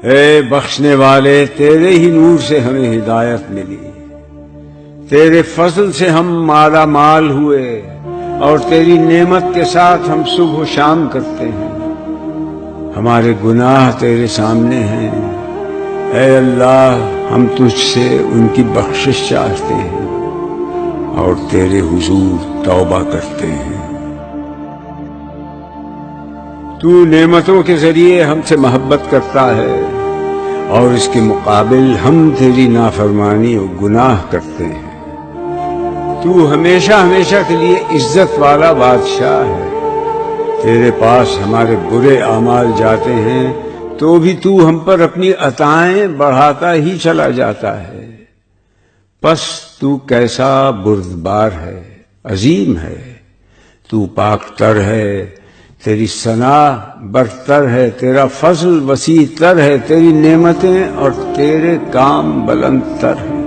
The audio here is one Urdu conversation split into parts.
اے بخشنے والے، تیرے ہی نور سے ہمیں ہدایت ملی، تیرے فضل سے ہم مالا مال ہوئے، اور تیری نعمت کے ساتھ ہم صبح و شام کرتے ہیں۔ ہمارے گناہ تیرے سامنے ہیں، اے اللہ ہم تجھ سے ان کی بخشش چاہتے ہیں اور تیرے حضور توبہ کرتے ہیں۔ تو نعمتوں کے ذریعے ہم سے محبت کرتا ہے، اور اس کے مقابل ہم تیری نافرمانی اور گناہ کرتے ہیں۔ تو ہمیشہ ہمیشہ کے لیے عزت والا بادشاہ ہے، تیرے پاس ہمارے برے اعمال جاتے ہیں تو بھی تو ہم پر اپنی عطائیں بڑھاتا ہی چلا جاتا ہے۔ پس تو کیسا بردبار ہے، عظیم ہے، تو پاک تر ہے، تیری ثنا برتر ہے، تیرا فضل وسیع تر ہے، تیری نعمتیں اور تیرے کام بلند تر ہیں۔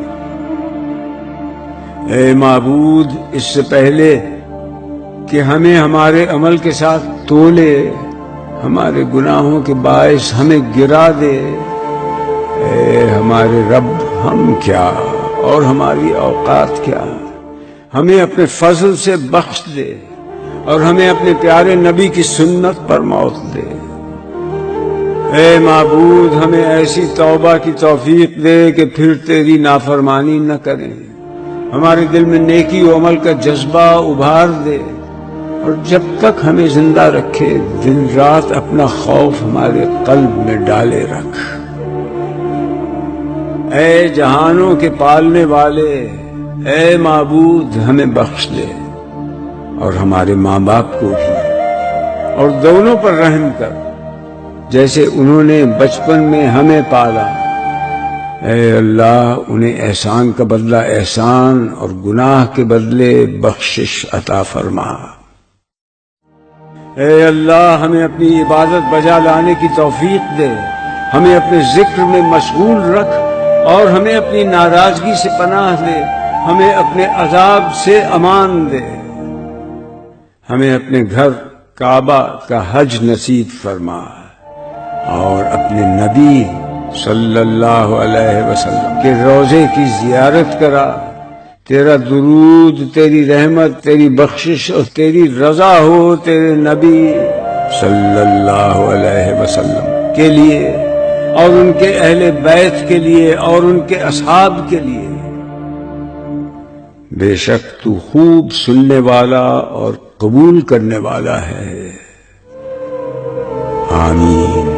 اے معبود، اس سے پہلے کہ ہمیں ہمارے عمل کے ساتھ تولے، ہمارے گناہوں کے باعث ہمیں گرا دے۔ اے ہمارے رب، ہم کیا اور ہماری اوقات کیا، ہمیں اپنے فضل سے بخش دے اور ہمیں اپنے پیارے نبی کی سنت پر موت دے۔ اے معبود، ہمیں ایسی توبہ کی توفیق دے کہ پھر تیری نافرمانی نہ کریں، ہمارے دل میں نیکی و عمل کا جذبہ ابھار دے، اور جب تک ہمیں زندہ رکھے دن رات اپنا خوف ہمارے قلب میں ڈالے رکھ۔ اے جہانوں کے پالنے والے، اے معبود ہمیں بخش دے اور ہمارے ماں باپ کو بھی، اور دونوں پر رحم کر جیسے انہوں نے بچپن میں ہمیں پالا۔ اے اللہ، انہیں احسان کا بدلہ احسان اور گناہ کے بدلے بخشش عطا فرما۔ اے اللہ، ہمیں اپنی عبادت بجا لانے کی توفیق دے، ہمیں اپنے ذکر میں مشغول رکھ اور ہمیں اپنی ناراضگی سے پناہ دے، ہمیں اپنے عذاب سے امان دے۔ ہمیں اپنے گھر کعبہ کا حج نصیب فرما، اور اپنے نبی صلی اللہ علیہ وسلم کے روضے کی زیارت کرا۔ تیرا درود، تیری رحمت، تیری بخشش اور تیری رضا ہو تیرے نبی صلی اللہ علیہ وسلم کے لیے اور ان کے اہل بیت کے لیے اور ان کے اصحاب کے لیے۔ بے شک تو خوب سننے والا اور قبول کرنے والا ہے۔ آمین۔